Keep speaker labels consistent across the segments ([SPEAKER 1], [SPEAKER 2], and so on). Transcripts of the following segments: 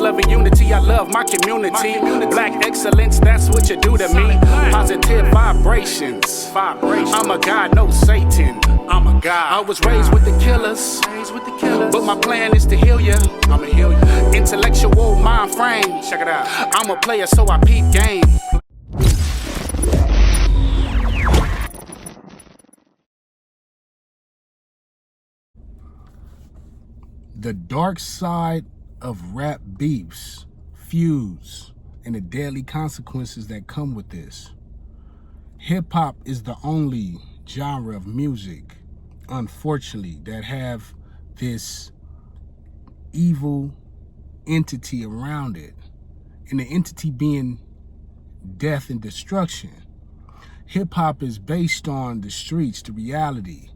[SPEAKER 1] love and unity, I love my community. Black excellence, that's what you do to me. Positive vibrations. I'm a god, no Satan. I'm a god. I was raised with the killers, but my plan is to heal ya. I'ma heal you. Intellectual mind frame. Check it out. I'm a player, so I peep game.
[SPEAKER 2] The dark side of rap beefs, feuds, and the deadly consequences that come with this. Hip-hop is the only genre of music, unfortunately, that have this evil entity around it, and the entity being death and destruction. Hip-hop is based on the streets, the reality.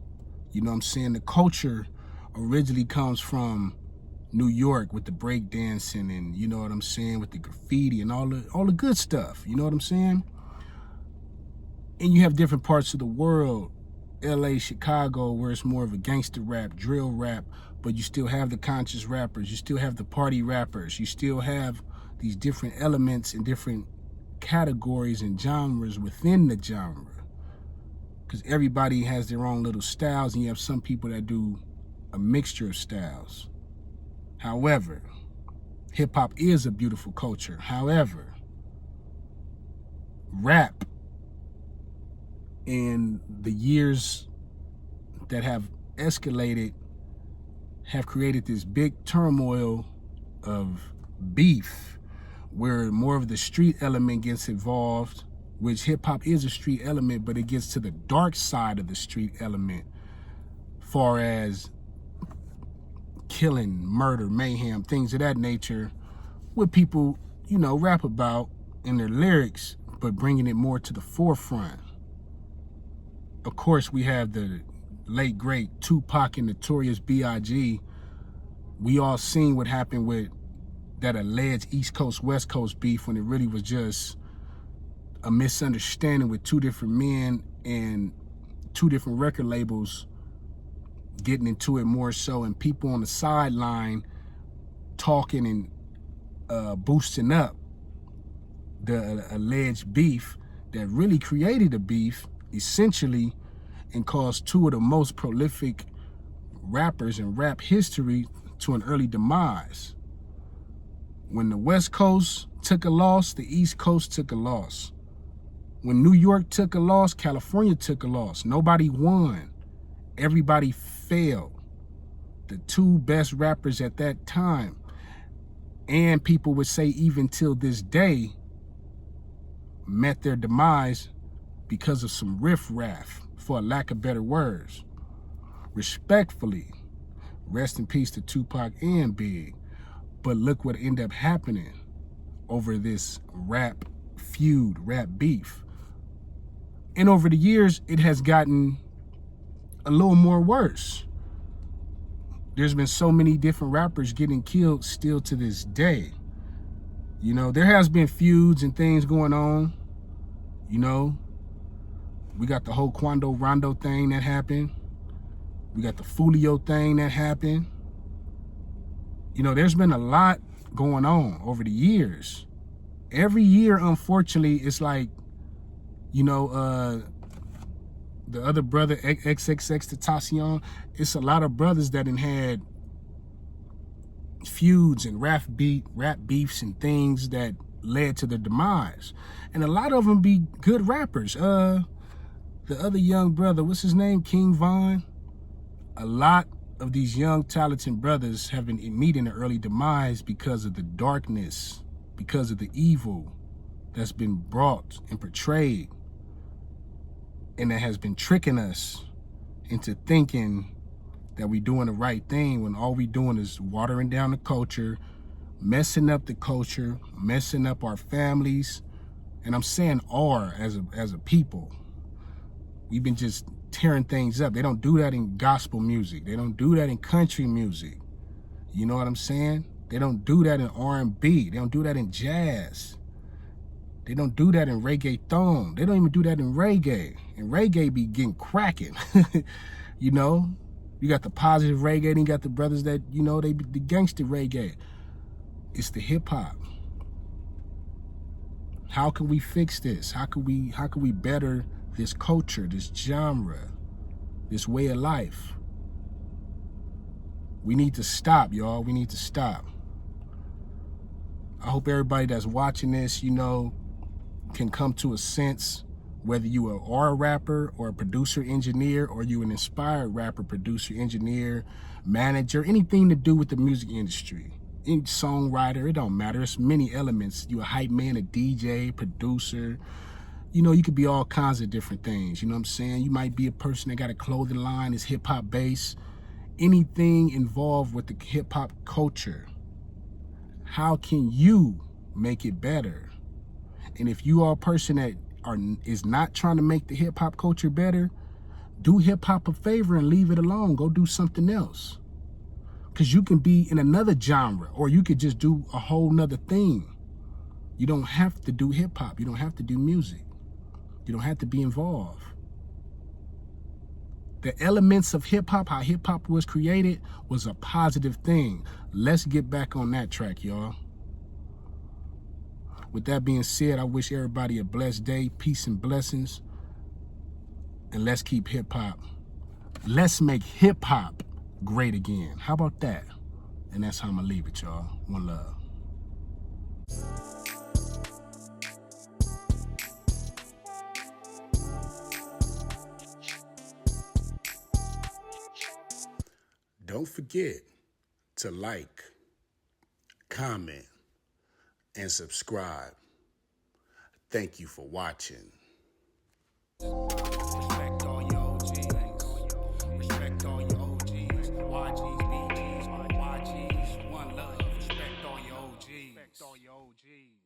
[SPEAKER 2] You know what I'm saying? The culture originally comes from New York with the breakdancing and, you know what I'm saying, with the graffiti and all the good stuff, you know what I'm saying? And you have different parts of the world, LA, Chicago, where it's more of a gangster rap, drill rap, but you still have the conscious rappers, you still have the party rappers, you still have these different elements and different categories and genres within the genre. Because everybody has their own little styles, and you have some people that do a mixture of styles. However, hip-hop is a beautiful culture. However, rap in the years that have escalated have created this big turmoil of beef where more of the street element gets involved, which hip-hop is a street element, but it gets to the dark side of the street element, far as killing, murder, mayhem, things of that nature, what people, you know, rap about in their lyrics, but bringing it more to the forefront. Of course, we have the late, great Tupac and Notorious B.I.G. We all seen what happened with that alleged East Coast, West Coast beef when it really was just a misunderstanding with two different men and two different record labels getting into it more so, and people on the sideline talking and boosting up the alleged beef that really created a beef essentially and caused two of the most prolific rappers in rap history to an early demise. When the West Coast took a loss, the East Coast took a loss. When New York took a loss, California took a loss. Nobody won. Everybody failed. The two best rappers at that time, and people would say even till this day, met their demise because of some riff-raff, for a lack of better words. Respectfully, rest in peace to Tupac and Big. But look what ended up happening over this rap feud, rap beef. And over the years, it has gotten a little more worse. There's been so many different rappers getting killed still to this day. You know, there has been feuds and things going on. You know, we got the whole Quando Rondo thing that happened. We got the Fulio thing that happened. You know, there's been a lot going on over the years. Every year, unfortunately, it's like, you know, the other brother, XXXTentacion, it's a lot of brothers that had feuds and rap beefs and things that led to their demise. And a lot of them be good rappers. The other young brother, what's his name? King Von. A lot of these young talented brothers have been meeting the early demise because of the darkness, because of the evil that's been brought and portrayed, and that has been tricking us into thinking that we doing the right thing when all we doing is watering down the culture, messing up the culture, messing up our families. And I'm saying as a people. We've been just tearing things up. They don't do that in gospel music. They don't do that in country music. You know what I'm saying? They don't do that in R&B. They don't do that in jazz. They don't do that in reggaeton. They don't even do that in reggae. And reggae be getting cracking. You know? You got the positive reggae, and you got the brothers that, you know, they be the gangster reggae. It's the hip hop. How can we fix this? How can we better this culture, this genre, this way of life? We need to stop, y'all. We need to stop. I hope everybody that's watching this, you know, can come to a sense, whether you are a rapper or a producer, engineer, or you an inspired rapper, producer, engineer, manager, anything to do with the music industry. Any songwriter, it don't matter. It's many elements. You a hype man, a DJ, producer. You know, you could be all kinds of different things. You know what I'm saying? You might be a person that got a clothing line, is hip hop based. Anything involved with the hip hop culture. How can you make it better? And if you are a person that is not trying to make the hip hop culture better, do hip hop a favor and leave it alone. Go do something else. Because you can be in another genre, or you could just do a whole nother thing. You don't have to do hip hop. You don't have to do music. You don't have to be involved. The elements of hip hop, how hip hop was created, was a positive thing. Let's get back on that track, y'all. With that being said, I wish everybody a blessed day, peace and blessings. And let's keep hip hop. Let's make hip hop great again. How about that? And that's how I'm gonna leave it, y'all. One love. Don't forget to like, comment, and subscribe. Thank you for watching. Respect all your OGs. Respect all your OGs. YGs, BGs, YGs. One love. Respect all your OGs. Respect all your OGs.